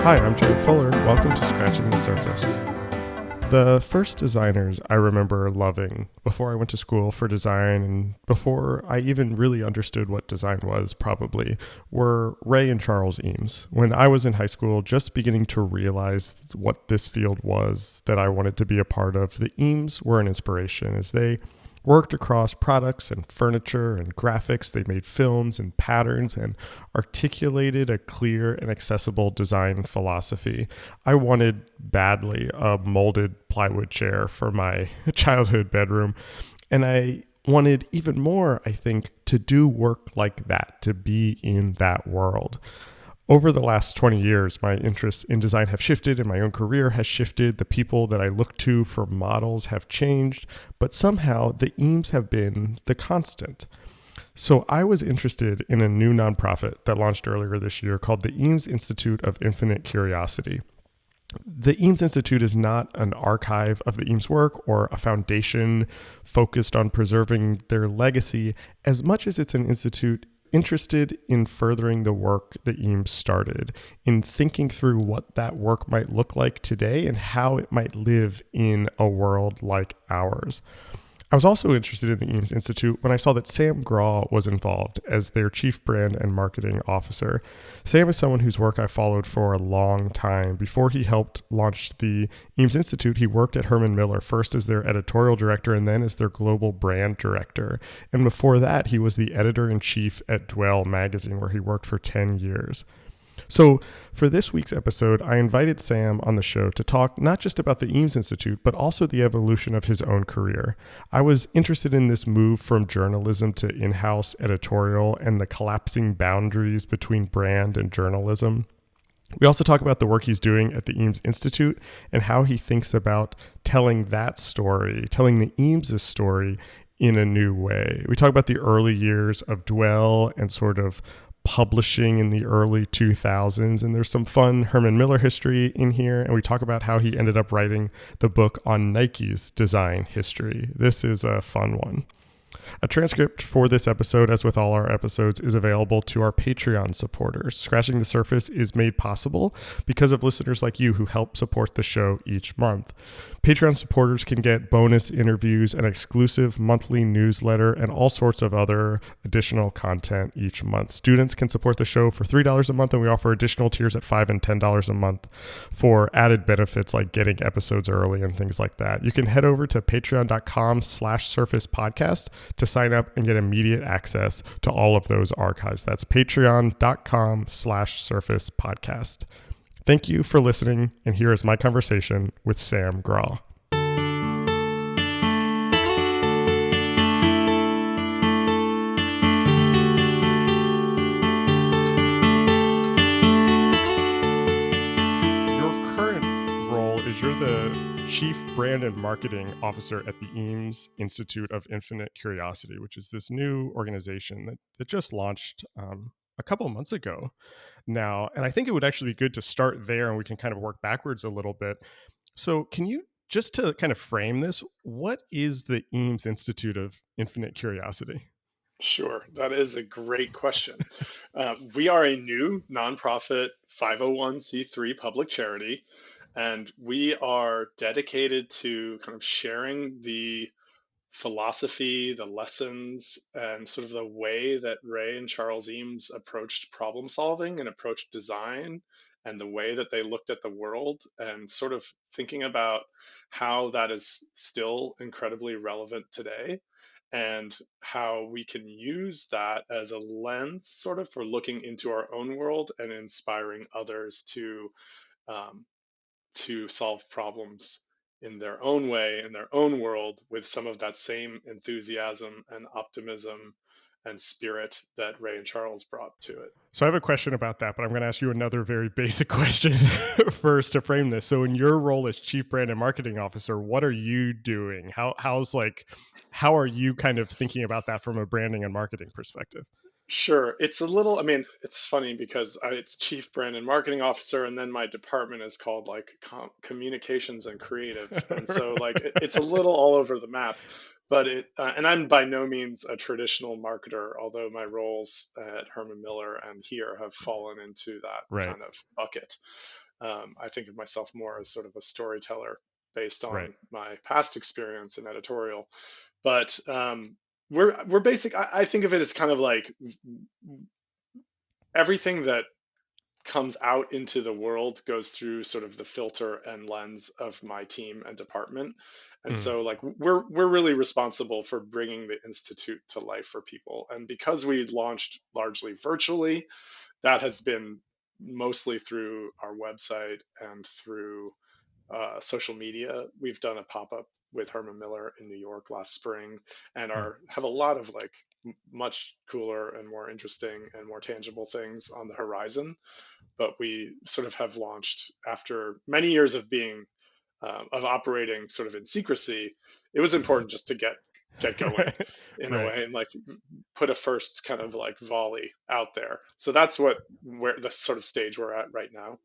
Hi, I'm Jarrett Fuller. Welcome to Scratching the Surface. The first designers I remember loving before I went to school for design and before I even really understood what design was probably were Ray and Charles Eames. When I was in high school, just beginning to realize what this field was that I wanted to be a part of, the Eames were an inspiration as they worked across products and furniture and graphics. They made films and patterns and articulated a clear and accessible design philosophy. I wanted badly a molded plywood chair for my childhood bedroom, and I wanted even more, I think, to do work like that, to be in that world. Over the last 20 years, my interests in design have shifted and my own career has shifted. The people that I look to for models have changed, but somehow the Eames have been the constant. So I was interested in a new nonprofit that launched earlier this year called the Eames Institute of Infinite Curiosity. The Eames Institute is not an archive of the Eames work or a foundation focused on preserving their legacy as much as it's an institute interested in furthering the work that Eames started, in thinking through what that work might look like today and how it might live in a world like ours. I was also interested in the Eames Institute when I saw that Sam Grawe was involved as their chief brand and marketing officer. Sam is someone whose work I followed for a long time. Before he helped launch the Eames Institute, he worked at Herman Miller, first as their editorial director and then as their global brand director. And before that, he was the editor-in-chief at Dwell magazine, where he worked for 10 years. So for this week's episode, I invited Sam on the show to talk not just about the Eames Institute, but also the evolution of his own career. I was interested in this move from journalism to in-house editorial and the collapsing boundaries between brand and journalism. We also talk about the work he's doing at the Eames Institute and how he thinks about telling that story, telling the Eames' story in a new way. We talk about the early years of Dwell and sort of publishing in the early 2000s, and there's some fun Herman Miller history in here, and we talk about how he ended up writing the book on Nike's design history. This is a fun one. A transcript for this episode, as with all our episodes, is available to our Patreon supporters. Scratching the Surface is made possible because of listeners like you who help support the show each month. Patreon supporters can get bonus interviews, an exclusive monthly newsletter, and all sorts of other additional content each month. Students can support the show for $3 a month, and we offer additional tiers at $5 and $10 a month for added benefits like getting episodes early and things like that. You can head over to patreon.com/surfacepodcast to sign up and get immediate access to all of those archives. That's patreon.com/surfacepodcast. Thank you for listening, and here is my conversation with Sam Grawe. Your current role is you're the Chief Brand and Marketing Officer at the Eames Institute of Infinite Curiosity, which is this new organization that just launched a couple of months ago now. And I think it would actually be good to start there and we can kind of work backwards a little bit. So can you, just to kind of frame this, what is the Eames Institute of Infinite Curiosity? Sure, that is a great question. We are a new nonprofit 501c3 public charity, and we are dedicated to kind of sharing the philosophy, the lessons, and sort of the way that Ray and Charles Eames approached problem solving and approached design, and the way that they looked at the world, and sort of thinking about how that is still incredibly relevant today, and how we can use that as a lens sort of for looking into our own world and inspiring others um, to solve problems in their own way, in their own world, with some of that same enthusiasm and optimism and spirit that Ray and Charles brought to it. So I have a question about that, but I'm going to ask you another very basic question first to frame this. So in your role as Chief Brand and Marketing Officer, what are you doing? How are you kind of thinking about that from a branding and marketing perspective? Sure. It's a little, I mean, it's funny because it's Chief Brand and Marketing Officer, and then my department is called like Communications and Creative. And so, like, it's a little all over the map. But and I'm by no means a traditional marketer, although my roles at Herman Miller and here have fallen into that Right. kind of bucket. I think of myself more as sort of a storyteller based Right. on my past experience in editorial. But we're basic. I think of it as kind of like everything that comes out into the world goes through sort of the filter and lens of my team and department. And Mm. so like we're really responsible for bringing the institute to life for people. And because we launched largely virtually, that has been mostly through our website and through social media. We've done a pop-up with Herman Miller in New York last spring, and Mm. are have a lot of like much cooler and more interesting and more tangible things on the horizon. But we sort of have launched after many years of being of operating sort of in secrecy. It was important just to get going Right. in a Right. way and like put a first kind of like volley out there. So that's what where the sort of stage we're at right now.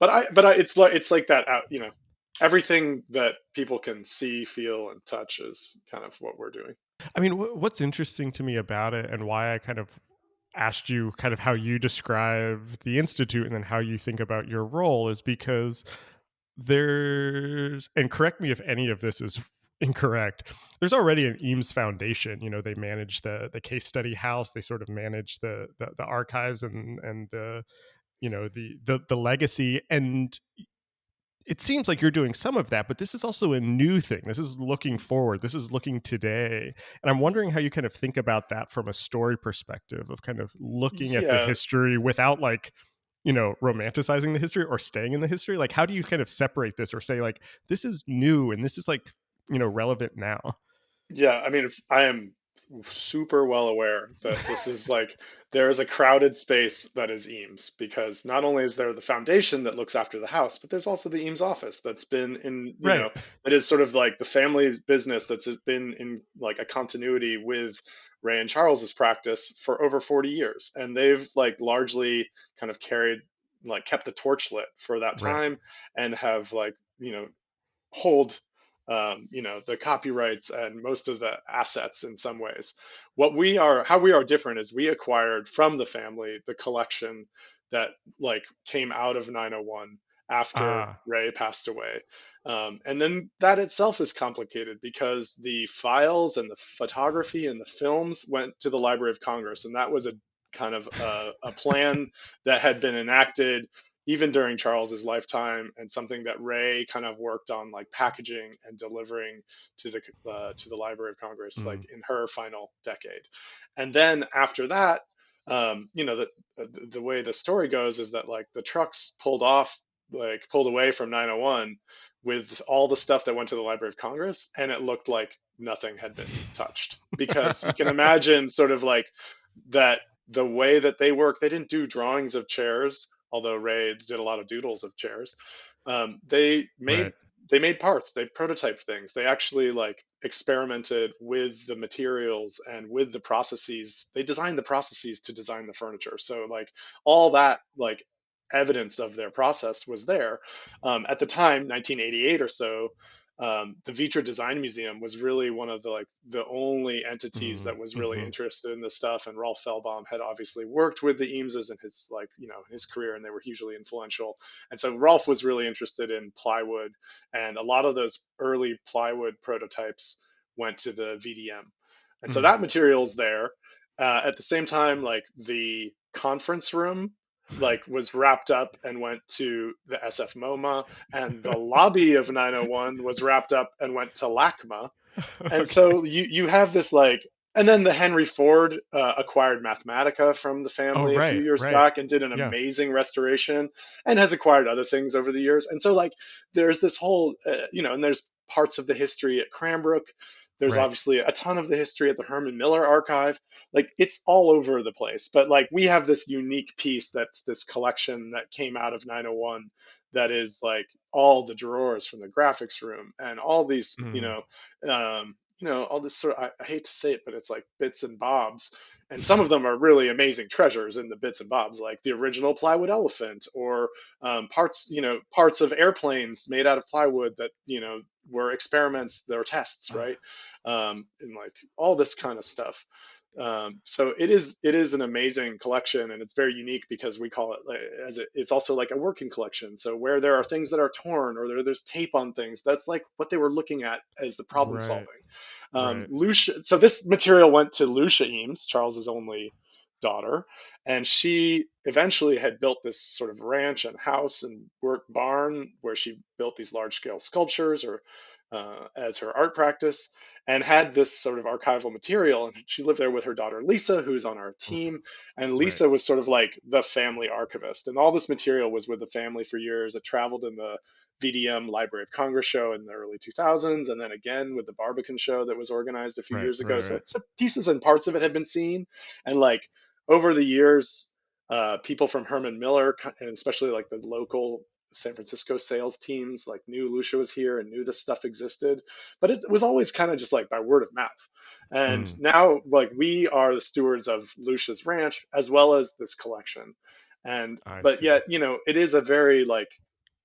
It's like that out, everything that people can see, feel, and touch is kind of what we're doing. I mean, what's interesting to me about it, and why I kind of asked you kind of how you describe the institute and then how you think about your role, is because there's, and correct me if any of this is incorrect, there's already an Eames Foundation. They manage the case study house, they sort of manage the archives and the the legacy. And it seems like you're doing some of that, but this is also a new thing. This is looking forward. This is looking today. And I'm wondering how you kind of think about that from a story perspective, of kind of looking at the Yeah, history without like, romanticizing the history or staying in the history. Like, how do you kind of separate this, or say like, this is new and this is like, relevant now? yeah. I mean, I am super well aware that this is like there is a crowded space that is Eames, because not only is there the foundation that looks after the house, but there's also the Eames office that's been in, Right. that is sort of like the family business that's been in like a continuity with Ray and Charles's practice for over 40 years. And they've like largely kind of like kept the torch lit for that Right. time, and have like, hold the copyrights and most of the assets in some ways. How we are different is we acquired from the family the collection that like came out of 901 after Ah. Ray passed away. And then that itself is complicated because the files and the photography and the films went to the Library of Congress, and that was a kind of a plan that had been enacted even during Charles's lifetime, and something that Ray kind of worked on, like packaging and delivering to the Library of Congress, like Mm. in her final decade. And then after that, the way the story goes is that like the trucks pulled away from 901 with all the stuff that went to the Library of Congress, and it looked like nothing had been touched, because you can imagine sort of like that the way that they work, they didn't do drawings of chairs, although Ray did a lot of doodles of chairs. Um, they made Right. they made parts, they prototyped things, they actually like experimented with the materials and with the processes. They designed the processes to design the furniture. So like all that like evidence of their process was there. At the time, 1988 or so, the Vitra Design Museum was really one of the like the only entities Mm. that was really Hmm. interested in this stuff. And Rolf Fellbaum had obviously worked with the Eameses in his like his career, and they were hugely influential. And so Rolf was really interested in plywood, and a lot of those early plywood prototypes went to the VDM, and so Mm. that material's there. At the same time, like the conference room like was wrapped up and went to the SF MoMA, and the lobby of 901 was wrapped up and went to LACMA. And Okay. so you have this like, and then the Henry Ford acquired Mathematica from the Oh, family a few right. years Right. back and did an Yeah. amazing restoration, and has acquired other things over the years. And so like there's this whole and there's parts of the history at Cranbrook. There's Right. obviously a ton of the history at the Herman Miller archive. Like it's all over the place. But like we have this unique piece that's this collection that came out of 901, that is like all the drawers from the graphics room and all these, Mm. all this sort of, I hate to say it, but it's like bits and bobs. And some of them are really amazing treasures in the bits and bobs, like the original plywood elephant, or parts of airplanes made out of plywood that, were experiments, they were tests, right? And like all this kind of stuff. So it is an amazing collection, and it's very unique because we call it it's also like a working collection. So where there are things that are torn or there's tape on things, that's like what they were looking at as the problem Right. solving. Right. Lucia, so this material went to Lucia Eames, Charles's only daughter, and she eventually had built this sort of ranch and house and work barn where she built these large scale sculptures or as her art practice, and had this sort of archival material. And she lived there with her daughter Lisa, who's on our team. And Right. Lisa was sort of like the family archivist. And all this material was with the family for years. It traveled in the VDM Library of Congress show in the early 2000s, and then again with the Barbican show that was organized a few Right. years ago. Right. So, Right. so pieces and parts of it had been seen, and like over the years, people from Herman Miller and especially like the local San Francisco sales teams like knew Lucia was here and knew this stuff existed, but it was always kind of just like by word of mouth. And Mm, now like we are the stewards of Lucia's ranch as well as this collection. And I but see. yet, it is a very like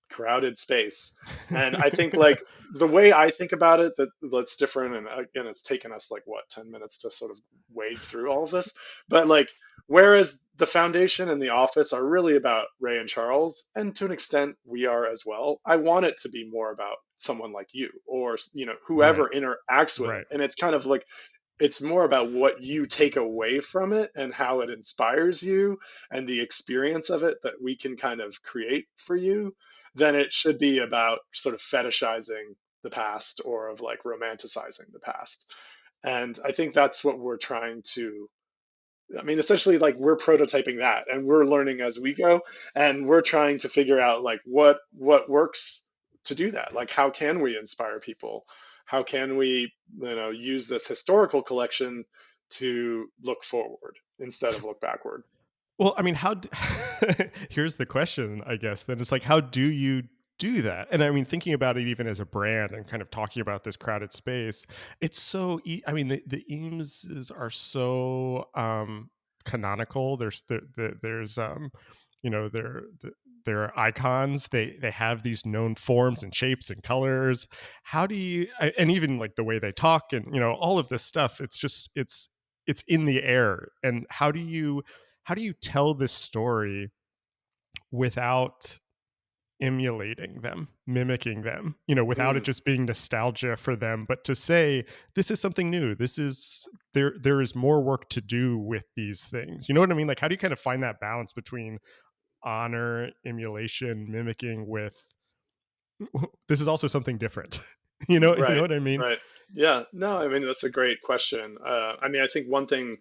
crowded space. And I think like the way I think about it, that's different. And again, it's taken us like what, 10 minutes to sort of wade through all of this. But like, whereas the foundation and the office are really about Ray and Charles, and to an extent we are as well, I want it to be more about someone like you or, Right. whoever interacts with it. Right. And it's kind of like, it's more about what you take away from it and how it inspires you and the experience of it that we can kind of create for you than it should be about sort of fetishizing the past or of like romanticizing the past. And I think that's what we're trying to, I mean, essentially, like we're prototyping that, and we're learning as we go, and we're trying to figure out like what works to do that. Like, how can we inspire people? How can we, use this historical collection to look forward instead of look backward? Well, I mean, here's the question, I guess. Then it's like, how do you do that? And I mean, thinking about it even as a brand and kind of talking about this crowded space, it's so. I mean, the Eameses are so canonical. There's you know, they're icons. They have these known forms and shapes and colors. How do you? And even like the way they talk and all of this stuff. It's just it's in the air. And how do you tell this story without emulating them, mimicking them, without it Mm, just being nostalgia for them, but to say this is something new. There is more work to do with these things. You know what I mean? Like, how do you kind of find that balance between honor, emulation, mimicking with this is also something different. You know right, what I mean? right. Yeah, no, I mean, that's a great question. I mean, I think one thing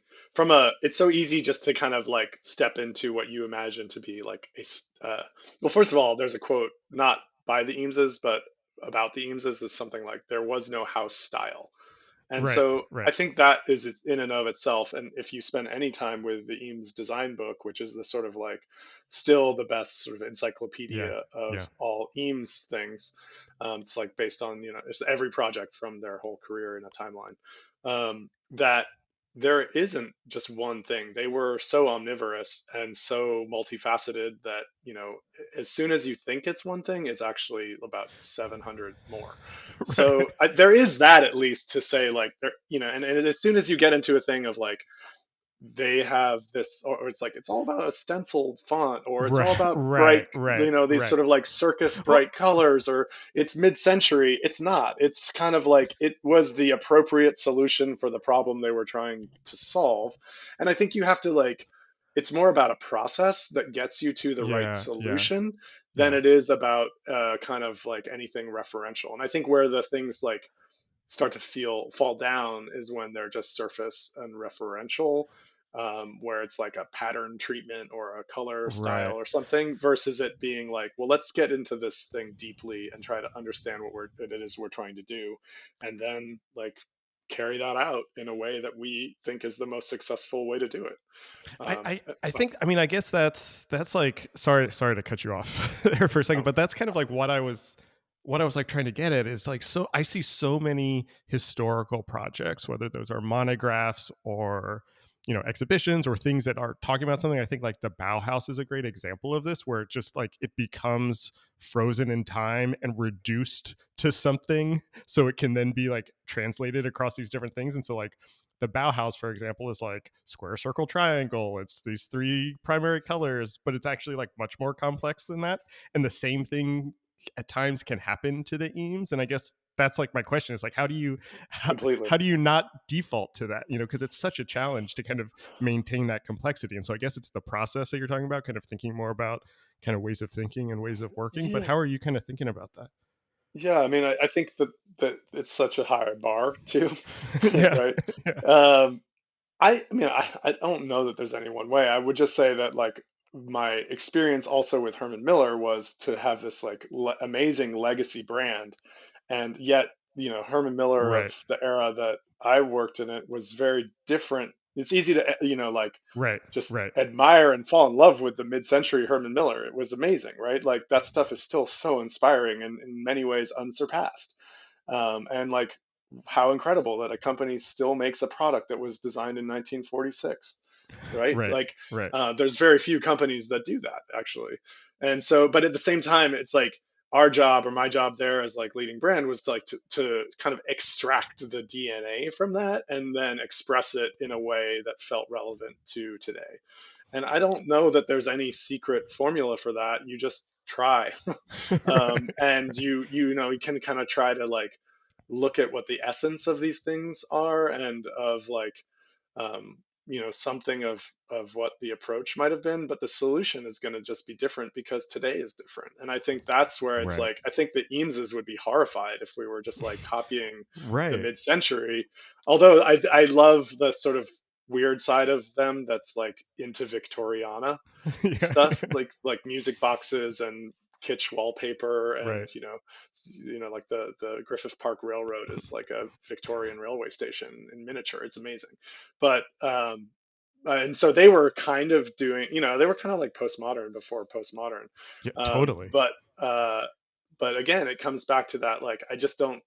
it's so easy just to kind of like step into what you imagine to be like well, first of all, there's a quote not by the Eameses, but about the Eameses is something like, there was no house style. And Right, so I right. think that is in and of itself. And if you spend any time with the Eames design book, which is the sort of like still the best sort of Yeah, encyclopedia yeah. of all Eames things, it's like based on, it's every project from their whole career in a timeline. That there isn't just one thing. They were so omnivorous and so multifaceted that, as soon as you think it's one thing, it's actually about 700 more. Right. So there is that at least to say like there, and as soon as you get into a thing of like they have this, or it's like it's all about a stenciled font, or it's all Right, about bright, right, right, these right. sort of like circus Well, bright colors, or it's mid-century. It's not. It's kind of like it was the appropriate solution for the problem they were trying to solve. And I think you have to like, it's more about a process that gets you to the right yeah, yeah, solution than yeah. it is about kind of like anything referential. And I think where the things like start to fall down is when they're just surface and referential, where it's like a pattern treatment or a color style Right. or something, versus it being like, well, let's get into this thing deeply and try to understand what it is we're trying to do, and then like carry that out in a way that we think is the most successful way to do it. I, Um, I, uh, I but think, I mean, I guess that's like, sorry to cut you off there for a second, no, but that's kind of like what I was like trying to get at is like, so I see so many historical projects, whether those are monographs or, exhibitions or things that are talking about something. I think like the Bauhaus is a great example of this, where it just like it becomes frozen in time and reduced to something so it can then be like translated across these different things. And so like the Bauhaus, for example, is like square, circle, triangle. It's these three primary colors, but it's actually like much more complex than that. And the same thing at times can happen to the Eames. And I guess that's like my question is like, Completely. how do you not default to that? Because it's such a challenge to kind of maintain that complexity. And so I guess it's the process that you're talking about, kind of thinking more about kind of ways of thinking and ways of working. But Yeah. how are you kind of thinking about that? Yeah, I mean, I think that it's such a high bar too, Yeah. right? Yeah. Um, I mean, I don't know that there's any one way. I would just say that like my experience also with Herman Miller was to have this like amazing legacy brand, and yet, Herman Miller of Right. the era that I worked in it was very different. It's easy to, like Right. just Right. admire and fall in love with the mid-century Herman Miller. It was amazing, right? Like that stuff is still so inspiring and in many ways unsurpassed. And like how incredible that a company still makes a product that was designed in 1946, right? Right. Like Right. there's very few companies that do that actually. And so, but at the same time, it's like our job or my job there as like leading brand was like to kind of extract the DNA from that and then express it in a way that felt relevant to today. And I don't know that there's any secret formula for that. You just try. Right. And you can kind of try to like look at what the essence of these things are and of like something of what the approach might have been, but the solution is going to just be different because today is different. And I think that's where it's Right. like I think the Eameses would be horrified if we were just like copying the Right. mid-century. Although I love the sort of weird side of them that's like into Victoriana Yeah. stuff, like music boxes and kitsch wallpaper, and Right. like the Griffith Park Railroad is like a Victorian railway station in miniature. It's amazing. But and so they were kind of doing, they were kind of like postmodern before postmodern. Yeah. um, Totally. but uh, but again, it comes back to that, like I just don't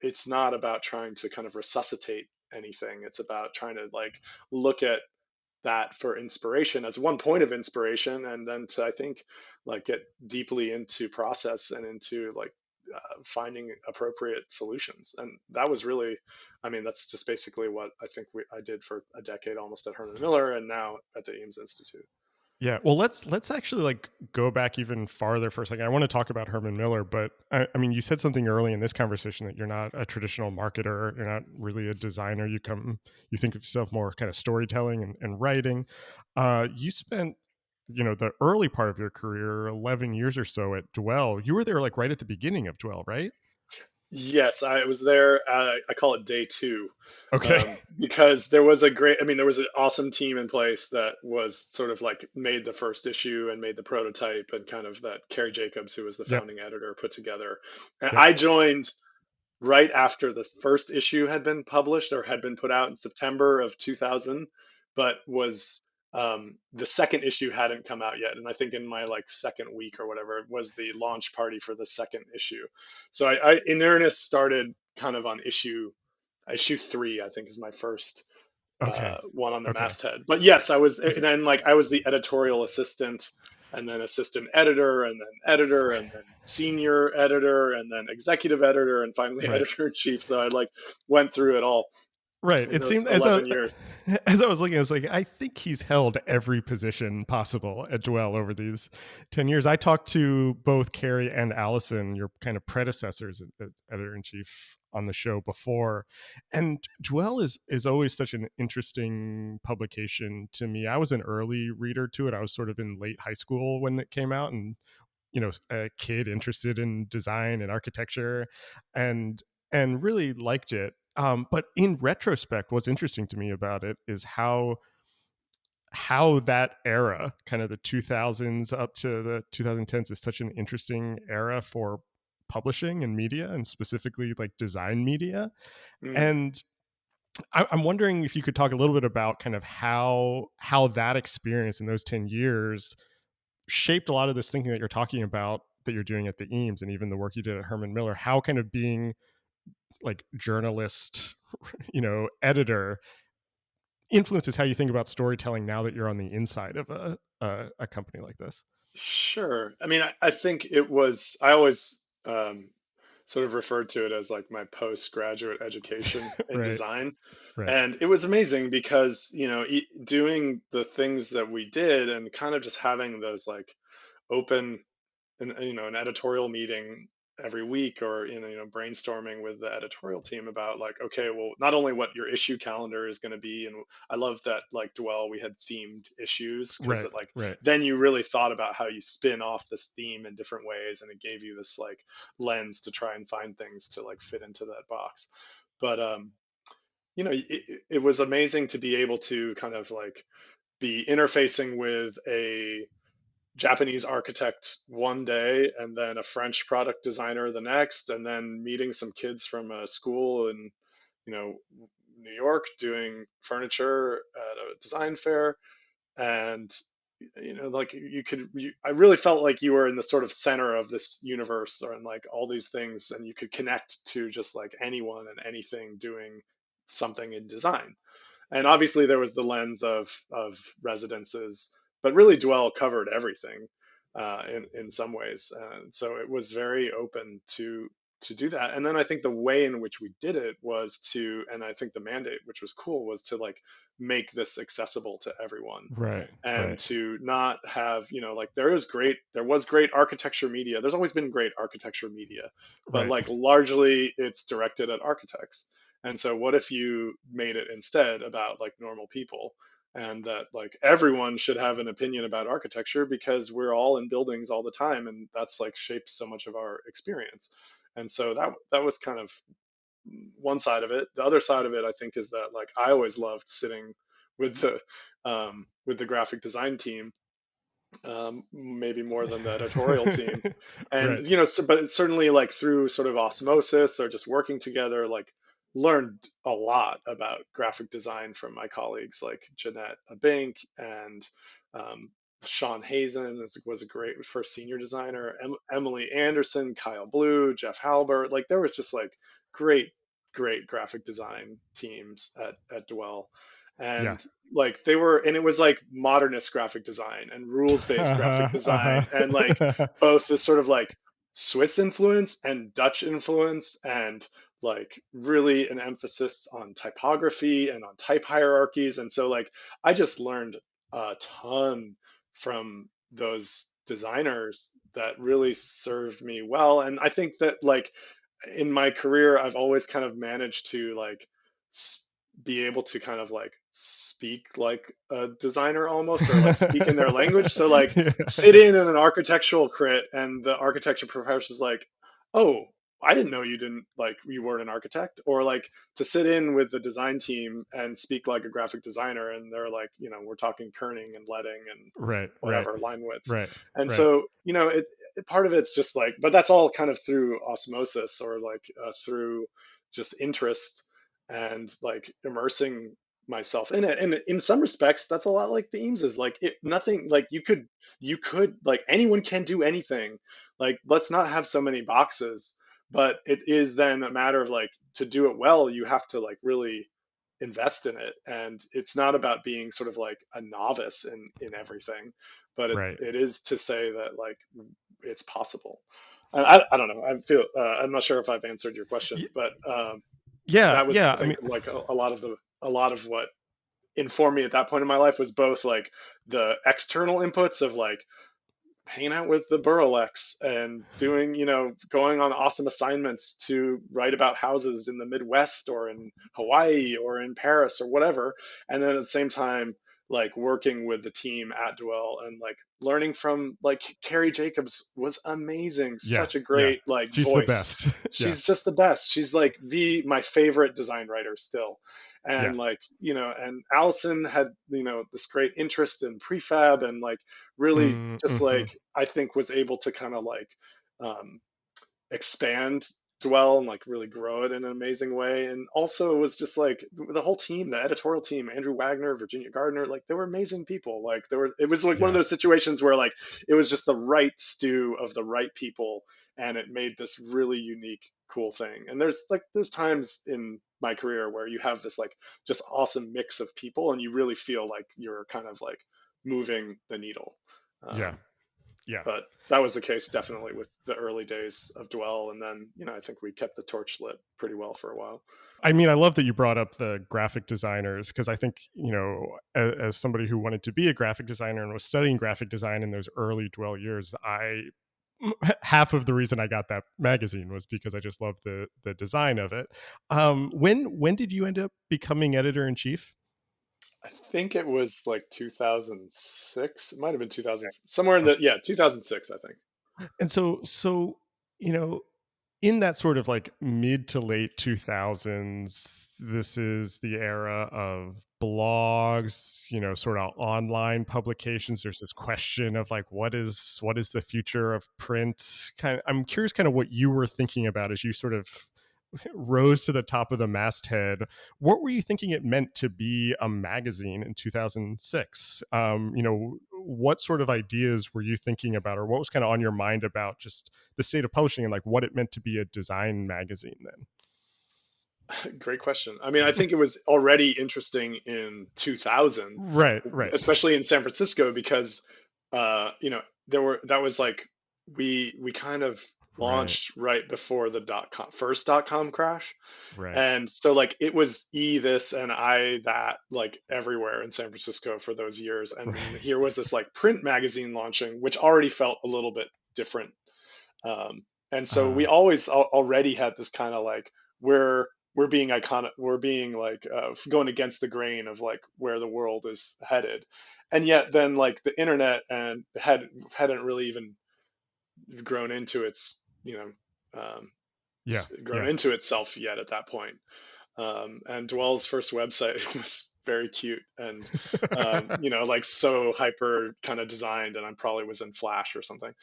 it's not about trying to kind of resuscitate anything. It's about trying to like look at that for inspiration as one point of inspiration, and then to, I think, like get deeply into process and into like finding appropriate solutions. And that was really, I mean, that's just basically what I think I did for a decade almost at Herman Miller and now at the Eames Institute. Yeah. Well, let's actually like go back even farther for a second. I want to talk about Herman Miller, but I mean, you said something early in this conversation that you're not a traditional marketer. You're not really a designer. You think of yourself more kind of storytelling and writing. You spent, the early part of your career, 11 years or so at Dwell. You were there like right at the beginning of Dwell, right? Yes, I was there. I call it day two, Okay. because there was a great, I mean, there was an awesome team in place that was sort of like made the first issue and made the prototype, and kind of that Carrie Jacobs, who was the Yep. founding editor, put together. And Yep. I joined right after the first issue had been published or had been put out in September of 2000, but was the second issue hadn't come out yet. And I think in my like second week or whatever, it was the launch party for the second issue. So I in earnest started kind of on issue three, I think is my first Okay. one on the Okay. masthead. But yes, I was, and then like I was the editorial assistant, and then assistant editor, and then senior editor, and then executive editor, and finally Right. editor in chief. So I like went through it all Right. in It those seemed eleven years. as I was looking, I was like, I think he's held every position possible at Dwell over these 10 years. I talked to both Carrie and Allison, your kind of predecessors at editor in chief on the show before. And Dwell is always such an interesting publication to me. I was an early reader to it. I was sort of in late high school when it came out, and a kid interested in design and architecture, and really liked it. But in retrospect, what's interesting to me about it is how that era, kind of the 2000s up to the 2010s, is such an interesting era for publishing and media, and specifically like design media. Mm. And I'm wondering if you could talk a little bit about kind of how that experience in those 10 years shaped a lot of this thinking that you're talking about, that you're doing at the Eames, and even the work you did at Herman Miller. How kind of being like journalist, editor, influences how you think about storytelling now that you're on the inside of a company like this. Sure. I mean, I think it was. I always sort of referred to it as like my postgraduate education in Right. design. Right. And it was amazing because, doing the things that we did and kind of just having those like open an editorial meeting every week, or brainstorming with the editorial team about like, okay, well, not only what your issue calendar is going to be. And I love that like Dwell, we had themed issues, because Right. it like Right. then you really thought about how you spin off this theme in different ways, and it gave you this like lens to try and find things to like fit into that box. But it was amazing to be able to kind of like be interfacing with a Japanese architect one day and then a French product designer the next, and then meeting some kids from a school in, you know, New York doing furniture at a design fair. And, like I really felt like you were in the sort of center of this universe, or in like all these things, and you could connect to just like anyone and anything doing something in design. And obviously there was the lens of residences, but really Dwell covered everything in some ways, and so it was very open to do that. And then I think the way in which we did it was to, and I think the mandate, which was cool, was to like make this accessible to everyone, Right. and Right. to not have, like there was great architecture media. There's always been great architecture media, but Right. like largely it's directed at architects. And so what if you made it instead about like normal people, and that like everyone should have an opinion about architecture because we're all in buildings all the time, and that's like shapes so much of our experience. And so that was kind of one side of it. The other side of it, I think, is that like I always loved sitting with the graphic design team, maybe more than the editorial team. And Right. but it's certainly like through sort of osmosis or just working together, like learned a lot about graphic design from my colleagues like Jeanette Abink and um, Sean Hazen was a great first senior designer, Emily Anderson, Kyle Blue, Jeff Halbert. Like there was just like great, great graphic design teams at Dwell. Yeah. And like they were, and it was like modernist graphic design and rules based graphic Uh-huh. design, and like Uh-huh. both this sort of like Swiss influence and Dutch influence, and like really an emphasis on typography and on type hierarchies. And so like I just learned a ton from those designers that really served me well. And I think that like in my career I've always kind of managed to like be able to kind of like speak like a designer almost, or like speak in their language. So like Yeah. sit in an architectural crit and the architecture professor's like, oh, I didn't know you weren't an architect. Or like to sit in with the design team and speak like a graphic designer, and they're like, we're talking kerning and leading and Right. Right. whatever line widths. Right. And Right. so part of it's just like, but that's all kind of through osmosis, or like through just interest, and like immersing myself in it. And in some respects that's a lot like the Eames is like it nothing like you could like anyone can do anything. Like let's not have so many boxes. But it is then a matter of like, to do it well you have to like really invest in it. And it's not about being sort of like a novice in everything, but Right. it is to say that like it's possible. And I don't know, I feel I'm not sure if I've answered your question, Y- but Yeah. that was, Yeah. I I think, mean, like a lot of what informed me at that point in my life was both like the external inputs of like hanging out with the Burlex and doing, going on awesome assignments to write about houses in the Midwest or in Hawaii or in Paris or whatever. And then at the same time, like working with the team at Dwell and like learning from like Carrie Jacobs was amazing. yeah. Such a Yeah. great like She's the voice. best. Yeah. She's just the best. She's like my favorite design writer still. Yeah. And like, and Allison had, this great interest in prefab, and like really just Mm-hmm. like I think was able to kind of like um, expand Dwell and like really grow it in an amazing way. And also it was just like the whole team, the editorial team, Andrew Wagner, Virginia Gardner, like they were amazing people. Like it was like one of Yeah. those situations where like it was just the right stew of the right people, and it made this really unique, cool thing. And there's times in my career where you have this like just awesome mix of people, and you really feel like you're kind of like moving the needle. Yeah. Um, Yeah. But that was the case definitely with the early days of Dwell. And then, I think we kept the torch lit pretty well for a while. I mean, I love that you brought up the graphic designers because I think, as somebody who wanted to be a graphic designer and was studying graphic design in those early Dwell years, half of the reason I got that magazine was because I just loved the design of it. When did you end up becoming editor in chief? I think it was like 2006. It might have been 2000, somewhere in the, yeah, 2006, I think. And so you know in that sort of like mid to late 2000s, this is the era of blogs, sort of online publications. There's this question of like what is the future of print. I'm curious kind of what you were thinking about as you sort of rose to the top of the masthead. What were you thinking it meant to be a magazine in 2006? What sort of ideas were you thinking about, or what was kind of on your mind about just the state of publishing and like what it meant to be a design magazine then? Great question. I mean, I think it was already interesting in 2000, Right, right, especially in San Francisco, because that was like we kind of right, launched right before the first dot com crash. right, And so like it was this and I that like everywhere in San Francisco for those years. And then right. here was this like print magazine launching, which already felt a little bit different. And so we always already had this kind of like we're we're being iconic, we're being like going against the grain of like where the world is headed, and yet then like the internet and hadn't really even grown into its Yeah, grown yeah. into itself yet at that point. And Dwell's first website was very cute and like so hyper kind of designed, and I probably was in Flash or something.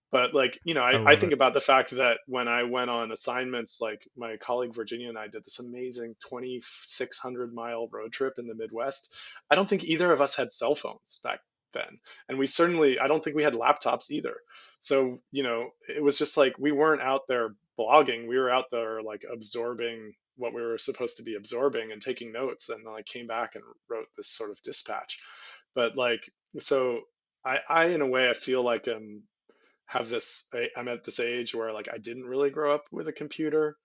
But like I I love think it. about the fact that when I went on assignments, like my colleague Virginia and I did this amazing 2,600-mile road trip in the Midwest. I don't think either of us had cell phones back then, and we certainly I don't think we had laptops either. So it was just like we weren't out there blogging, we were out there like absorbing what we were supposed to be absorbing and taking notes, and then I came back and wrote this sort of dispatch. But like so I in a way I feel like I'm at this age where like I didn't really grow up with a computer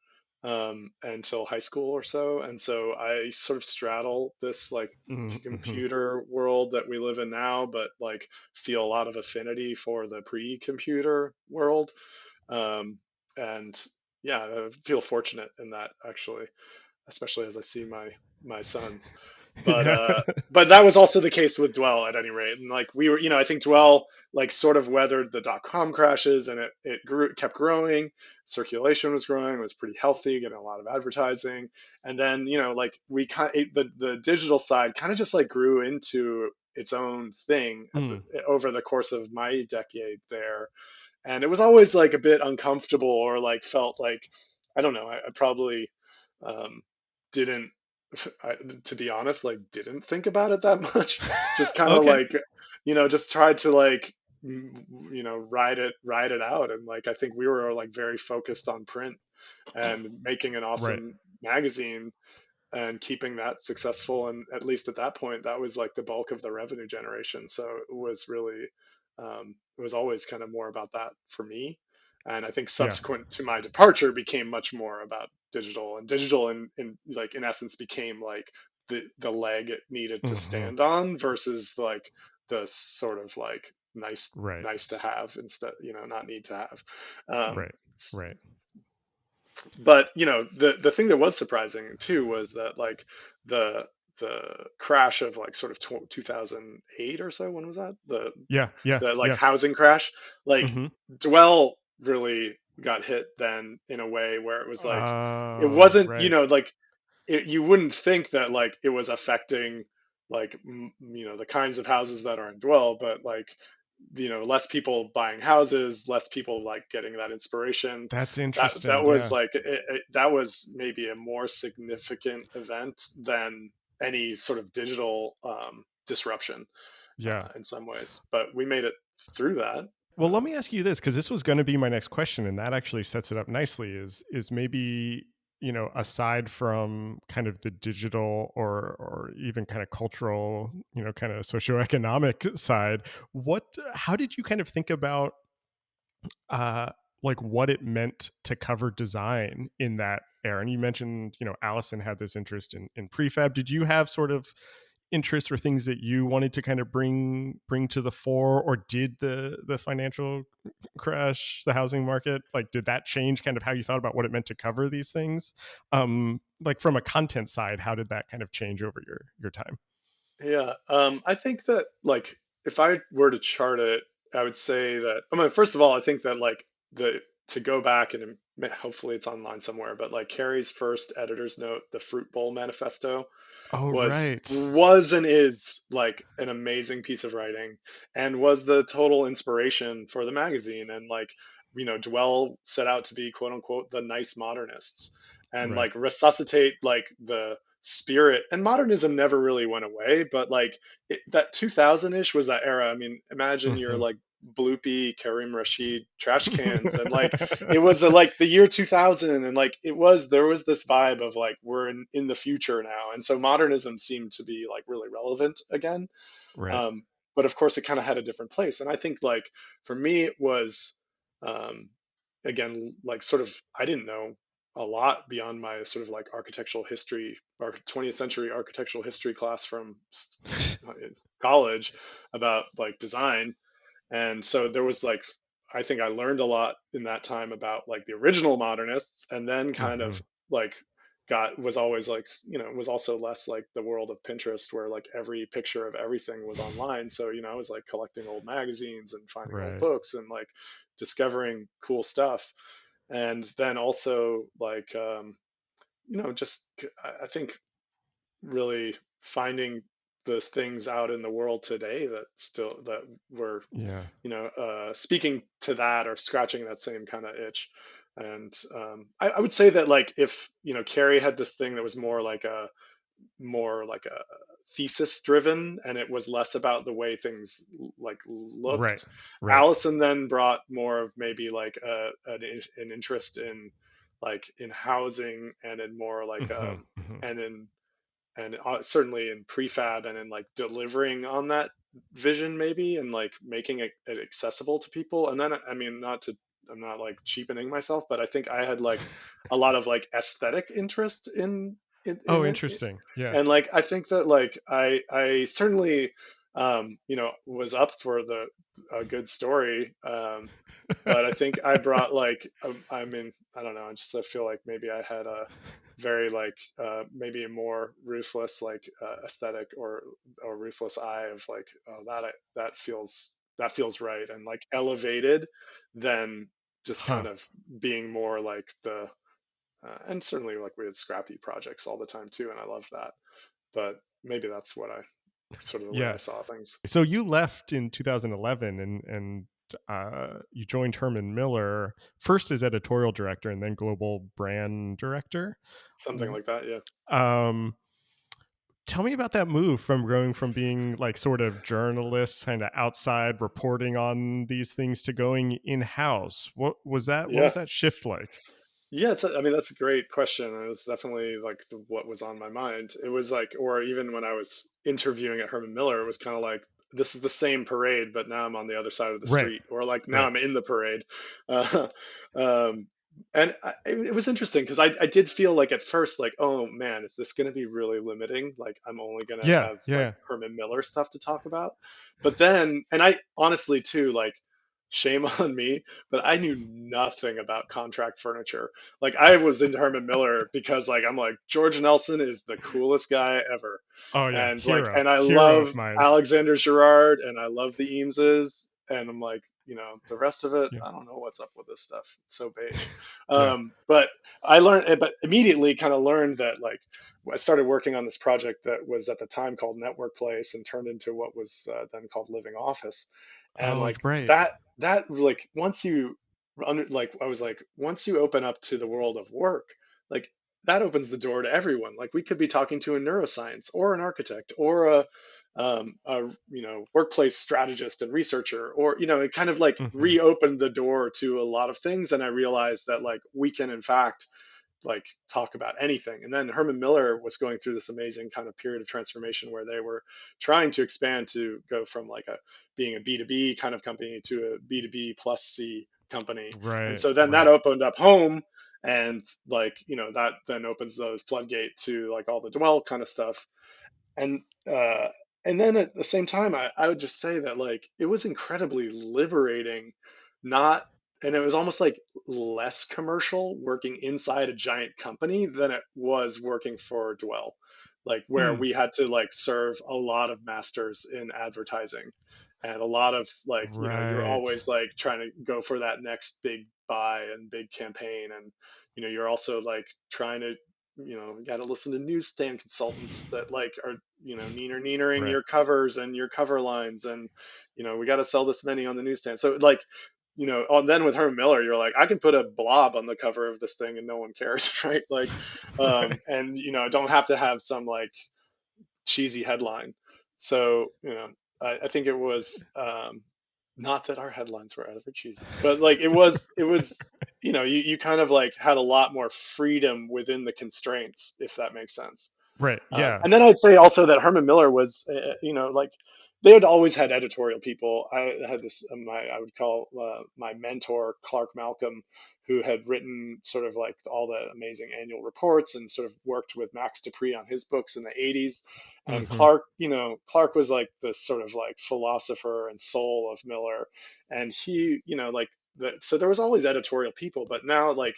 until high school or so, and so I sort of straddle this like Mm-hmm. computer world that we live in now, but like feel a lot of affinity for the pre-computer world. um, and yeah, I feel fortunate in that actually, especially as I see my sons. But Yeah. but that was also the case with Dwell at any rate. And like we were, I think Dwell like sort of weathered the .com crashes, and it kept growing. Circulation was growing, was pretty healthy, getting a lot of advertising. And then like we the digital side kind of just like grew into its own thing Mm. over the course of my decade there. And it was always like a bit uncomfortable, or like felt like I don't know, I probably um, didn't I, to be honest, like didn't think about it that much. Just kind of Okay. like just tried to like ride it out. And like I think we were like very focused on print and making an Right. awesome magazine and keeping that successful. And at least at that point, that was like the bulk of the revenue generation. So it was really, it was always kind of more about that for me. And I think Yeah. subsequent to my departure became much more about digital, and digital in like in essence became like the leg it needed to Hmm. stand on versus like the sort of like Right. nice to have instead, not need to have. Um, Right. Right. but the thing that was surprising too was that like the the crash of like sort of 2008 or so, when was that, Yeah. Yeah. the like Yeah. housing crash, like Hmm. Dwell really got hit then in a way where it was like it Oh, wasn't, right. like you wouldn't think that like it was affecting like the kinds of houses that are in Dwell, but like less people buying houses, less people like getting that inspiration. That's That interesting. was Yeah. like that was maybe a more significant event than any sort of digital disruption Yeah. in some ways. But we made it through that. Well, let me ask you this, because this was going to be my next question, and that actually sets it up nicely. Is maybe aside from kind of the digital or even kind of cultural, kind of socioeconomic side, how did you kind of think about uh, like what it meant to cover design in that era? And you mentioned, Allison had this interest in prefab. Did you have sort of interests or things that you wanted to kind of bring to the fore, or did the financial crash, the housing market, like did that change kind of how you thought about what it meant to cover these things? Like from a content side, how did that kind of change over your time? Yeah, I think that like if I were to chart it, I would say that I mean, first of all, I think that like the to go back and hopefully it's online somewhere, but like Carrie's first editor's note, the Fruit Bowl Manifesto, Oh, was right. was and is like an amazing piece of writing and was the total inspiration for the magazine. And like, Dwell set out to be quote unquote the nice modernists and Right. like resuscitate like the spirit. And modernism never really went away, but like that 2000-ish was that era. I mean, imagine you're Hmm. like bloopy Karim Rashid trash cans, and like it was like the year 2000, and like there was this vibe of like we're in the future now, and so modernism seemed to be like really relevant again. Right. um, but of course it kind of had a different place, and I think like for me it was um, again like sort of I didn't know a lot beyond my sort of like architectural history or 20th century architectural history class from college about like design. And so there was like, I think I learned a lot in that time about like the original modernists, and then kind Hmm. of like was always like, was also less like the world of Pinterest where like every picture of everything was online. So, I was like collecting old magazines and finding old Right. books and like discovering cool stuff. And then also like, just I think really finding the things out in the world today that were Yeah. speaking to that or scratching that same kind of itch. And I would say that like if Carrie had this thing that was more like a thesis driven, and it was less about the way things like Right. looked. Right. Allison then brought more of maybe like an interest in like in housing and in more like Hmm. Hmm. and in and certainly in prefab and in like delivering on that vision maybe, and like making it accessible to people. And then I mean, I'm not like cheapening myself, but I think I had like a lot of like aesthetic interest Oh, in it. interesting. Yeah. And like I think that like I certainly was up for the a good story. But I think I brought like I mean, I don't know, I feel like maybe I had a very like maybe a more ruthless like aesthetic or ruthless eye of like, oh, that feels right and like elevated, than just Huh. kind of being more like the and certainly like we had scrappy projects all the time too, and I love that. But maybe that's what I sort of the way I Yeah. saw things. So you left in 2011 and you joined Herman Miller first as editorial director and then global brand director. Something like that, yeah. Um, Tell me about that move from going from being like sort of journalists kind of outside reporting on these things to going in house. What was that? What Yeah. was that shift like? Yeah, I mean, that's a great question. And it's definitely like what was on my mind. It was like, or even when I was interviewing at Herman Miller, it was kind of like, this is the same parade, but now I'm on the other side of the Right. street, or like now Right. I'm in the parade. Uh, um, and it was interesting because I did feel like at first, like, oh man, is this going to be really limiting? Like, I'm only going to Yeah. have like Yeah. Herman Miller stuff to talk about. But then, and I honestly too, like, shame on me, but I knew nothing about contract furniture. Like I was into Herman Miller because like I'm like George Nelson is the coolest guy ever, Oh yeah. and like Hero. and I Hero of love mine. Alexander Girard and I love the Eameses, and I'm like, the rest of it Yeah. I don't know what's up with this stuff. It's so beige. Yeah. But I learned, but immediately kind of learned that like I started working on this project that was at the time called Network Place and turned into what was then called Living Office, and Oh, like right. that like once you like I was like once you open up to the world of work, like that opens the door to everyone. Like we could be talking to a neuroscience or an architect or a workplace strategist and researcher, or it kind of like Hmm. reopened the door to a lot of things. And I realized that like we can in fact like talk about anything. And then Herman Miller was going through this amazing kind of period of transformation where they were trying to expand to go from like a being a B2B kind of company to a B2B plus C company. And Right. so then that Right. opened up home, and like, that then opens the floodgate to like all the dwell kind of stuff. And uh and then at the same time, I would just say that like it was incredibly liberating, not and it was almost like less commercial working inside a giant company than it was working for Dwell, like where Hmm. we had to like serve a lot of masters in advertising, and a lot of like, you're Right. always like trying to go for that next big buy and big campaign. And you're also like trying to, you got to listen to newsstand consultants that like are, neener in Right. your covers and your cover lines. And we got to sell this many on the newsstand. So like, then with Herman Miller, you're like, I can put a blob on the cover of this thing and no one cares, right? Like, Right. and don't have to have some like cheesy headline. So, I think it was, not that our headlines were ever cheesy, but like it was, you kind of like had a lot more freedom within the constraints, if that makes sense. Right. Yeah. And then I'd say also that Herman Miller was, like they had always had editorial people. I had this, I would call my mentor, Clark Malcolm, who had written sort of like all the amazing annual reports and sort of worked with Max Dupree on his books in the 80s. And Hmm. Clark was like this sort of like philosopher and soul of Miller. And he, like, so there was always editorial people, but now like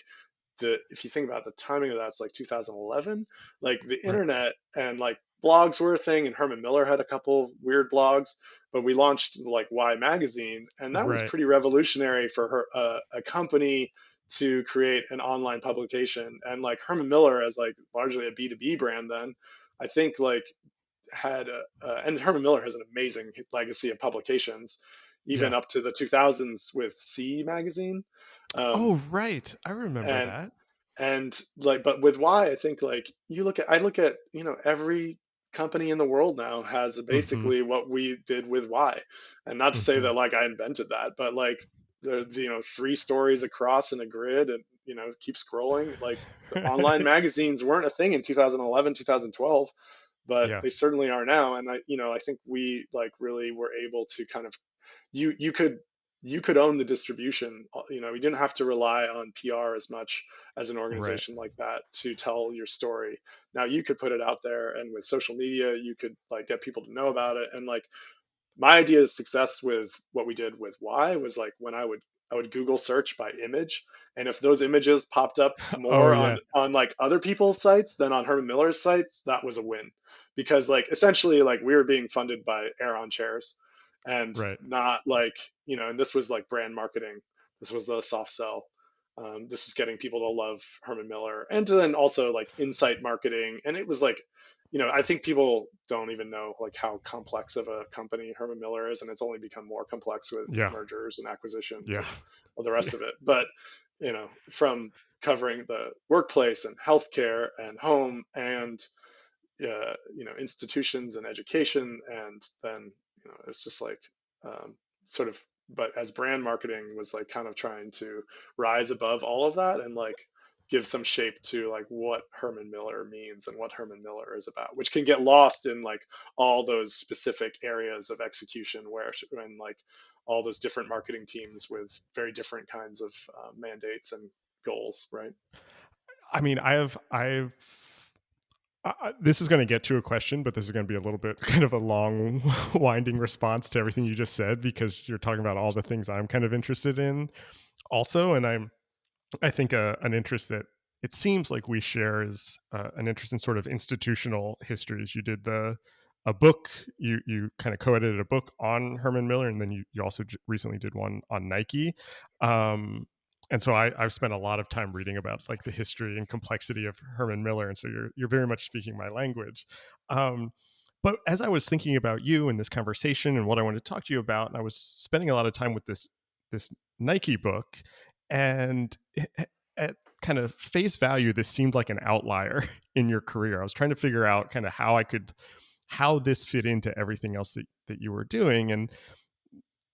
if you think about the timing of that, it's like 2011. Like the Right. internet and like blogs were a thing, and Herman Miller had a couple of weird blogs. But we launched like Y Magazine, and that was Right. pretty revolutionary for a company to create an online publication. And like Herman Miller, as like largely a B2B brand, then I think like had and Herman Miller has an amazing legacy of publications, even Yeah. up to the 2000s with C Magazine. Um, Oh, right. I remember and that. like, but with why, I think like I look at, every company in the world now has Hmm. basically what we did with why. And not to say Hmm. that like I invented that, but like there's, three stories across in a grid, and keep scrolling. Like the online magazines weren't a thing in 2011, 2012, but Yeah. they certainly are now. And I think we like really were able to kind of, you could own the distribution. You didn't have to rely on PR as much as an Right. organization like that to tell your story. Now you could put it out there, and with social media you could like get people to know about it. And like my idea of success with what we did with why was like when I would Google search by image, and if those images popped up Oh, more yeah. on like other people's sites than on Herman Miller's sites, that was a win. Because like essentially like we were being funded by Aeron chairs, and Right. not like, and this was like brand marketing. This was the soft sell. This was getting people to love Herman Miller, and then also like insight marketing. And it was like, I think people don't even know like how complex of a company Herman Miller is, and it's only become more complex with Yeah. mergers and acquisitions Yeah. and all the rest of it. But from covering the workplace and healthcare and home and institutions and education, and then it's just like, um, sort of, but as brand marketing was like kind of trying to rise above all of that and like give some shape to like what Herman Miller means and what Herman Miller is about, which can get lost in like all those specific areas of execution where when like all those different marketing teams with very different kinds of mandates and goals, right? I mean, this is going to get to a question, but this is going to be a little bit kind of a long, winding response to everything you just said, because you're talking about all the things I'm kind of interested in also. And I think an interest that it seems like we share is an interest in sort of institutional histories. You did a book, you kind of co-edited a book on Herman Miller, and then you also recently did one on Nike. And so I've spent a lot of time reading about like the history and complexity of Herman Miller, and so you're very much speaking my language. Um, but as I was thinking about you and this conversation and what I wanted to talk to you about, and I was spending a lot of time with this Nike book, and at kind of face value, this seemed like an outlier in your career. I was trying to figure out kind of how this fit into everything else that you were doing. And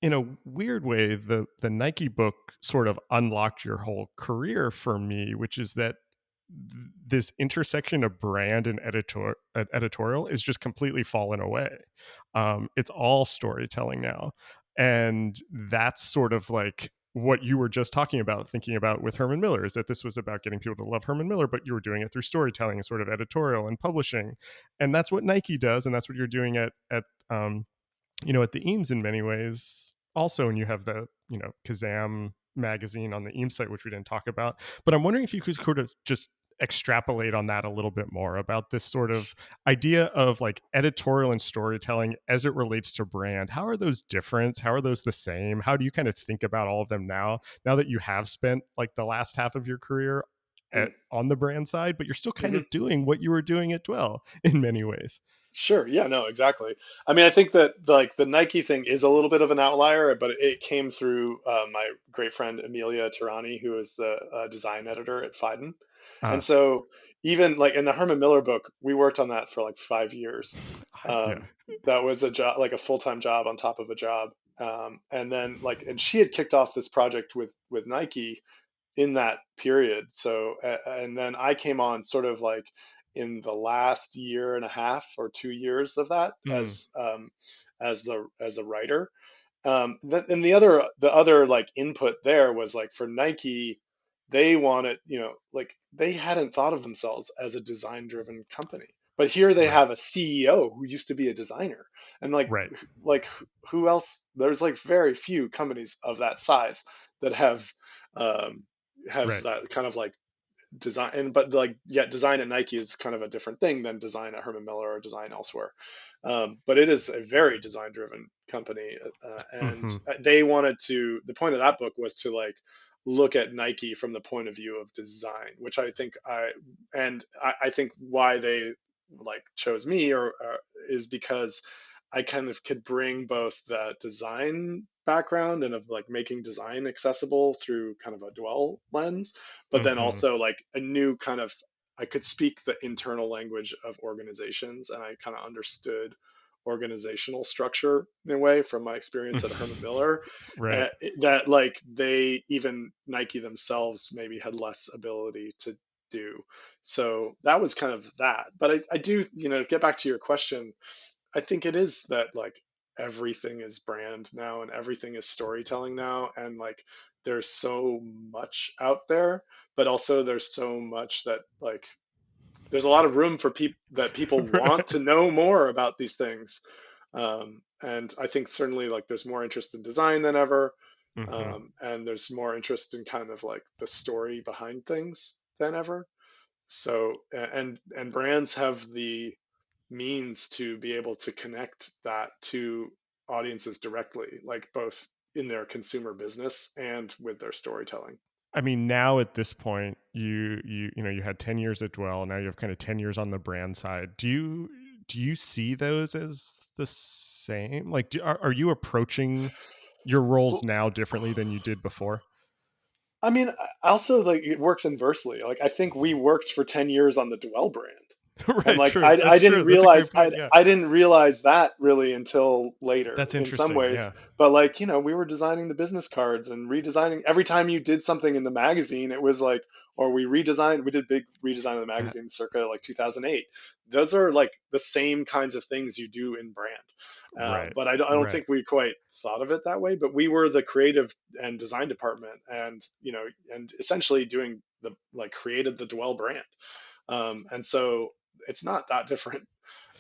in a weird way, the Nike book sort of unlocked your whole career for me, which is that this intersection of brand and editorial is just completely fallen away. It's all storytelling now, and that's sort of like what you were just talking about, thinking about with Herman Miller, is that this was about getting people to love Herman Miller, but you were doing it through storytelling and sort of editorial and publishing, and that's what Nike does, and that's what you're doing at the Eames in many ways also. And you have the Kazam magazine on the Eames site, which we didn't talk about, but I'm wondering if you could sort of just extrapolate on that a little bit more about this sort of idea of like editorial and storytelling as it relates to brand. How are those different? How are those the same? How do you kind of think about all of them now that you have spent like the last half of your career on the brand side, but you're still kind Mm-hmm. of doing what you were doing at Dwell in many ways? Sure. Yeah, no, exactly. I mean, I think that like the Nike thing is a little bit of an outlier, but it came through my great friend Amelia Tirani, who is the design editor at Phaidon. And uh so even like in the Herman Miller book, we worked on that for like 5 years. yeah. That was a job, like a full-time job on top of a job. And then like, and she had kicked off this project with Nike in that period. So, and then I came on sort of like in the last year and a half or 2 years of that Mm. as the writer. And the other like input there was like for Nike, they wanted, like they hadn't thought of themselves as a design driven company. But here they Right. have a CEO who used to be a designer. And Right. like who else? There's like very few companies of that size that um, have Right. that kind of like design. And but like yet design at Nike is kind of a different thing than design at Herman Miller or design elsewhere. But it is a very design driven company, and Mm-hmm. they wanted to. The point of that book was to like look at Nike from the point of view of design, which I think why they like chose me or is because I kind of could bring both the design background and of like making design accessible through kind of a dwell lens, but then Mm-hmm. also like a new kind of I could speak the internal language of organizations, and I kind of understood organizational structure in a way from my experience at Herman Miller, Right. that like they even Nike themselves maybe had less ability to do. So that was kind of that. But I do, get back to your question, I think it is that like everything is brand now and everything is storytelling now, and like there's so much out there, but also there's so much that like there's a lot of room for people want Right. to know more about these things. And I think certainly like there's more interest in design than ever, Mm-hmm. and there's more interest in kind of like the story behind things than ever. So and brands have the means to be able to connect that to audiences directly, like both in their consumer business and with their storytelling. I mean, now at this point, you had 10 years at Dwell. Now you have kind of 10 years on the brand side. Do you see those as the same? Like, are you approaching your roles Well, now differently than you did before? I mean, I also like it works inversely. Like I think we worked for 10 years on the Dwell brand. And Right. like True. I That's didn't true. That's a great realize point. Yeah. I didn't realize that really until later That's in some interesting. ways. Yeah. But like, we were designing the business cards and redesigning every time you did something in the magazine, it was like, or we did big redesign of the That. magazine circa like 2008. Those are like the same kinds of things you do in brand. Right. But I don't Right. think we quite thought of it that way. But we were the creative and design department, and and essentially doing the like created the Dwell brand. And so it's not that different.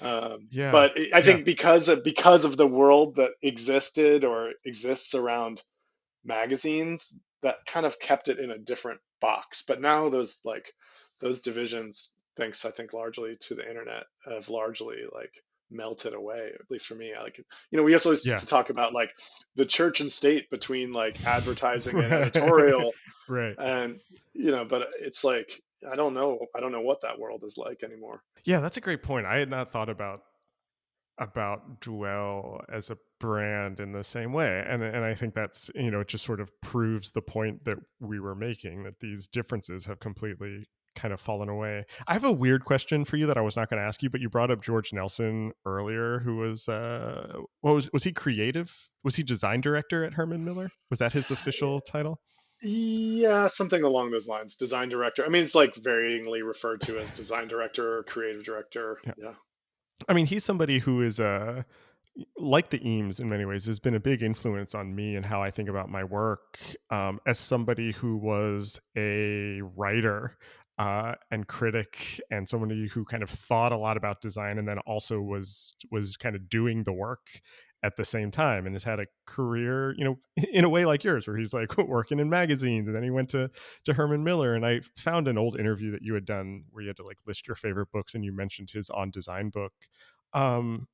Yeah. But I Yeah. think because of the world that existed or exists around magazines, that kind of kept it in a different box. But now those divisions, thanks I think largely to the internet, have largely like melted away. At least for me, I like we also used Yeah. to talk about like the church and state between like advertising and Right. editorial, Right. and but it's like I don't know what that world is like anymore. Yeah, that's a great point. I had not thought about Dwell as a brand in the same way. And I think that's, it just sort of proves the point that we were making, that these differences have completely kind of fallen away. I have a weird question for you that I was not going to ask you, but you brought up George Nelson earlier, who was what was he creative? Was he design director at Herman Miller? Was that his official title? Yeah, something along those lines. Design director. I mean, it's like varyingly referred to as design director or creative director. Yeah. Yeah. I mean, he's somebody who is like the Eames in many ways, has been a big influence on me and how I think about my work, as somebody who was a writer and critic, and somebody who kind of thought a lot about design, and then also was kind of doing the work at the same time, and has had a career, in a way like yours, where he's like working in magazines, and then he went to Herman Miller. And I found an old interview that you had done where you had to like list your favorite books, and you mentioned his On Design book. Um,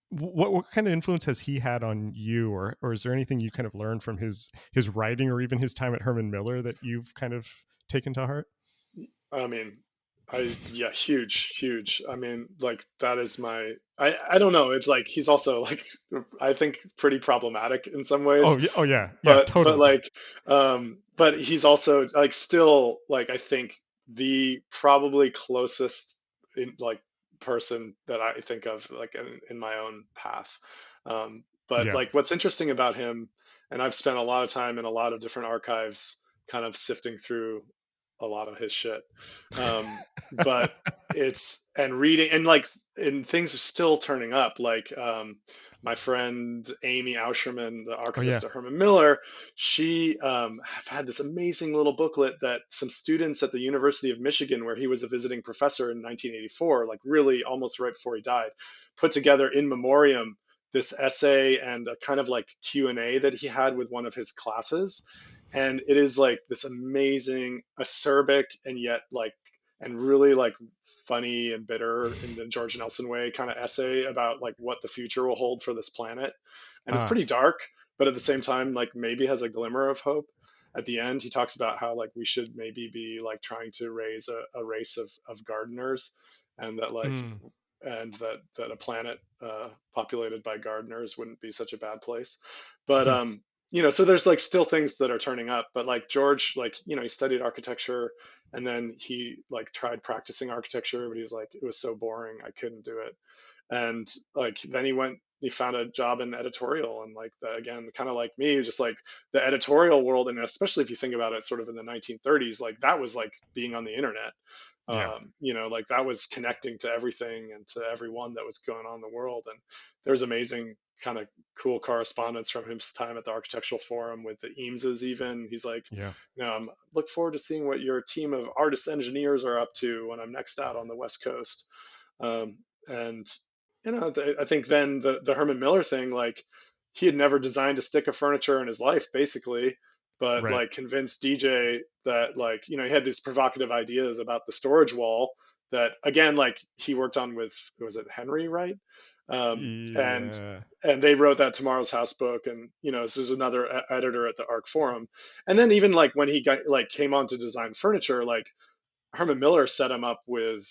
what kind of influence has he had on you, or is there anything you kind of learned from his writing, or even his time at Herman Miller, that you've kind of taken to heart? I mean, yeah, huge, huge. I mean, like that is I don't know. It's like he's also like, I think pretty problematic in some Oh ways, yeah, oh yeah, yeah, but totally. like, but he's also like still like, I think the probably closest in like person that I think of like in my own path. But Yeah. like what's interesting about him, and I've spent a lot of time in a lot of different archives kind of sifting through a lot of his shit. But it's and reading and like and things are still turning up. Like my friend Amy Auscherman, the Oh yeah. archivist at Herman Miller, she have had this amazing little booklet that some students at the University of Michigan, where he was a visiting professor in 1984, like really almost right before he died, put together in memoriam this essay and a kind of like Q&A that he had with one of his classes. And it is like this amazing acerbic and yet like and really like funny and bitter in the George Nelson way kind of essay about like what the future will hold for this planet. And it's Ah. pretty dark, but at the same time like maybe has a glimmer of hope. At the end he talks about how like we should maybe be like trying to raise a race of gardeners, and that like Mm. and that a planet populated by gardeners wouldn't be such a bad place. But Hmm. so there's like still things that are turning up. But like George, like he studied architecture, and then he like tried practicing architecture, but he was like it was so boring I couldn't do it. And like then he found a job in editorial, and like again kind of like me, just like the editorial world, and especially if you think about it sort of in the 1930s, like that was like being on the internet. Yeah. Like that was connecting to everything and to everyone that was going on in the world. And there's amazing kind of cool correspondence from his time at the architectural forum with the Eameses. Even he's like, Yeah. I'm look forward to seeing what your team of artists engineers are up to when I'm next out on the West Coast. And I think then the Herman Miller thing, like he had never designed a stick of furniture in his life, basically, but Right. like convinced DJ that like he had these provocative ideas about the storage wall that again like he worked on with, was it Henry, right? And Yeah. they wrote that Tomorrow's House book, and this was another editor at the Arc Forum. And then even like when he got like came on to design furniture, like Herman Miller set him up with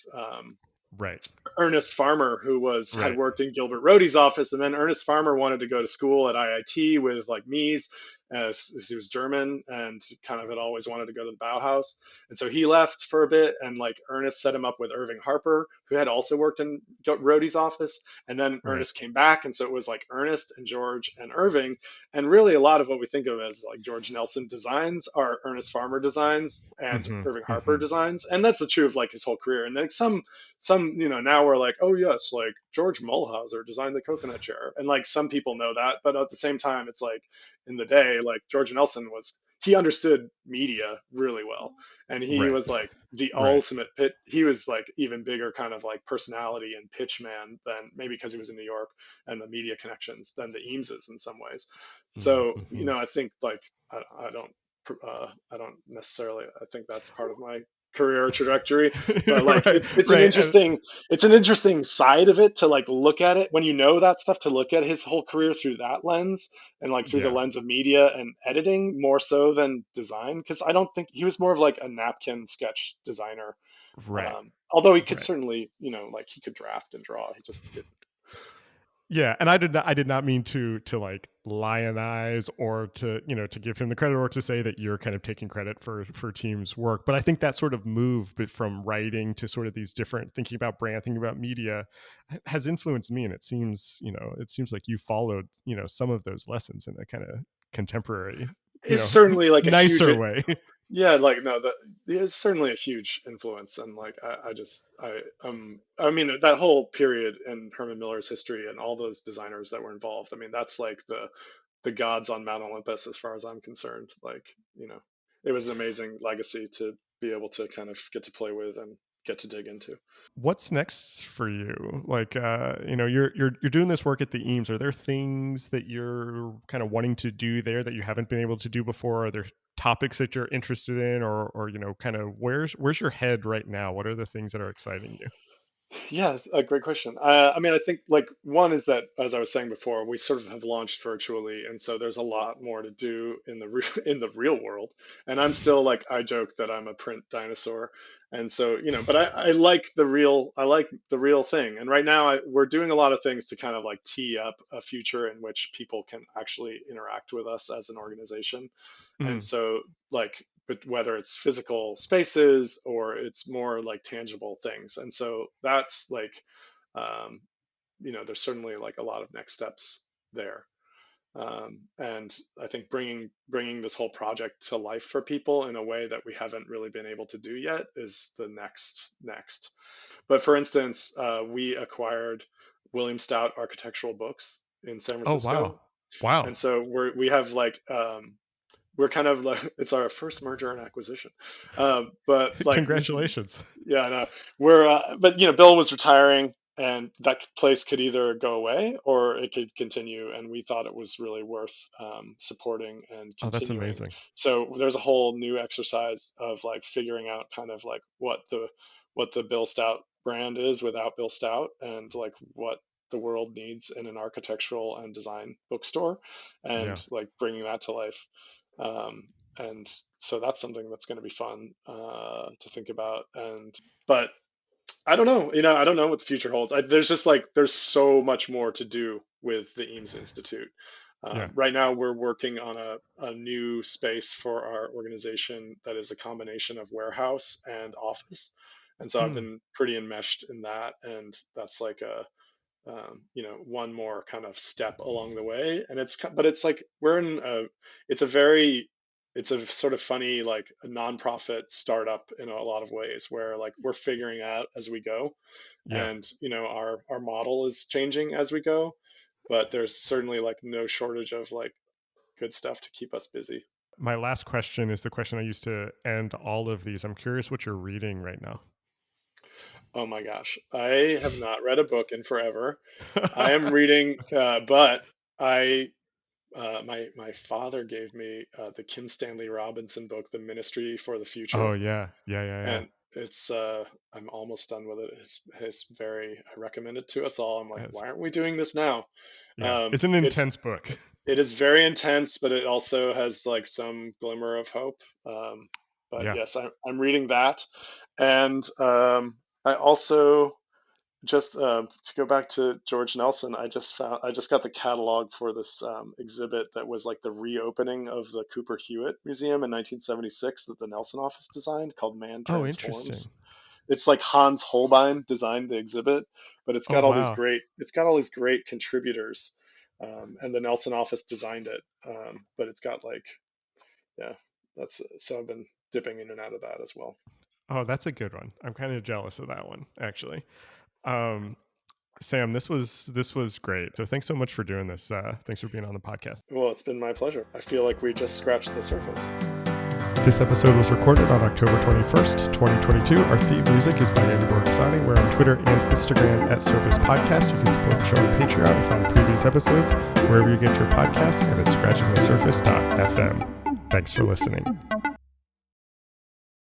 Right. Ernest Farmer, who had Right. worked in Gilbert Rohde's office, and then Ernest Farmer wanted to go to school at IIT with like Mies, as he was German and kind of had always wanted to go to the Bauhaus, and so he left for a bit, and like Ernest set him up with Irving Harper, who had also worked in Rohde's office, and then Right. Ernest came back, and so it was like Ernest and George and Irving, and really a lot of what we think of as like George Nelson designs are Ernest Farmer designs and Hmm. Irving Harper Hmm. designs, and that's the true of like his whole career. And then some now we're like, oh yes, like George Mulhauser designed the coconut chair, and like some people know that, but at the same time it's like in the day like George Nelson he understood media really well, and he Right. was like the Right. ultimate pit. He was like even bigger kind of like personality and pitch man than, maybe because he was in New York and the media connections, than the Eameses in some ways. So Mm-hmm. I think like I don't necessarily, I think that's part of my career trajectory, but like Right. it's an Right. And interesting side of it to like look at it when you know that stuff, to look at his whole career through that lens, and like through the yeah. lens of media and editing more so than design, because I don't think he was more of like a napkin sketch designer. Right. Although he could Right. certainly, like he could draft and draw, he just didn't. Yeah, and I did not mean to like lionize, or to to give him the credit, or to say that you're kind of taking credit for team's work. But I think that sort of move, but from writing to sort of these different, thinking about brand, thinking about media, has influenced me. And it seems like you followed some of those lessons in a kind of contemporary. is certainly like a huge, nicer way. yeah, like no, that is certainly a huge influence. And like I mean that whole period in Herman Miller's history and all those designers that were involved, I mean that's like the gods on Mount Olympus as far as I'm concerned. Like, it was an amazing legacy to be able to kind of get to play with and get to dig into. What's next for you? Like, you're doing this work at the Eames. Are there things that you're kind of wanting to do there that you haven't been able to do before? Are there topics that you're interested in, or kind of where's your head right now? What are the things that are exciting you? Yeah, it's a great question. I mean, I think like one is that, as I was saying before, we sort of have launched virtually, and so there's a lot more to do in the in the real world. And I'm still like, I joke that I'm a print dinosaur, and so but I like the real thing. And right now, we're doing a lot of things to kind of like tee up a future in which people can actually interact with us as an organization. And Mm, so like, but whether it's physical spaces or it's more like tangible things. And so that's like, um, there's certainly like a lot of next steps there. And I think bringing this whole project to life for people in a way that we haven't really been able to do yet is the next. But for instance, we acquired William Stout Architectural Books in San oh wow, Francisco, wow. and so we have like, we're kind of like, it's our first merger and acquisition. But like, Congratulations. yeah, no, we're, but Bill was retiring, and that place could either go away or it could continue. And we thought it was really worth supporting and Oh, that's continuing. amazing. So there's a whole new exercise of like figuring out kind of like what the Bill Stout brand is without Bill Stout, and like what the world needs in an architectural and design bookstore, Yeah. and like bringing that to life. Um, and so that's something that's going to be fun to think about. But I don't know, I don't know what the future holds. There's just like, there's so much more to do with the Eames Institute. Yeah. Right now, we're working on a new space for our organization that is a combination of warehouse and office. And so I've Mm, been pretty enmeshed in that. And that's like one more kind of step along the way. And but it's like it's a very, it's a sort of funny, like a nonprofit startup in a lot of ways, where like we're figuring out as we go, yeah. and our model is changing as we go, but there's certainly like no shortage of like good stuff to keep us busy. My last question is the question I used to end all of these. I'm curious what you're reading right now. Oh my gosh, I have not read a book in forever. I am reading, but I my father gave me the Kim Stanley Robinson book, The Ministry for the Oh Future, yeah, yeah, yeah, yeah. and it's I'm almost done with it. It's very, I recommend it to us all. I'm like, It's, why aren't we doing this now? yeah, it's an intense It's book. it is very intense, but it also has like some glimmer of hope. But Yeah. yes, I'm reading that, and I also just to go back to George Nelson, I just got the catalog for this exhibit that was like the reopening of the Cooper Hewitt Museum in 1976 that the Nelson office designed, called Man Oh, interesting. Transforms. It's like Hans Holbein designed the exhibit, but Oh wow. it's got all these great contributors, and the Nelson office designed it. But it's got like, yeah, that's, so I've been dipping in and out of that as well. Oh, that's a good one. I'm kind of jealous of that one, actually. Um, Sam, this was great. So thanks so much for doing this. Thanks for being on the podcast. Well, it's been my pleasure. I feel like we just scratched the surface. This episode was recorded on October 21st, 2022. Our theme music is by Andy Borgasani. We're on Twitter and Instagram at Surface Podcast. You can support the show on Patreon and find previous episodes wherever you get your podcasts and at scratchingthesurface.fm. Thanks for listening.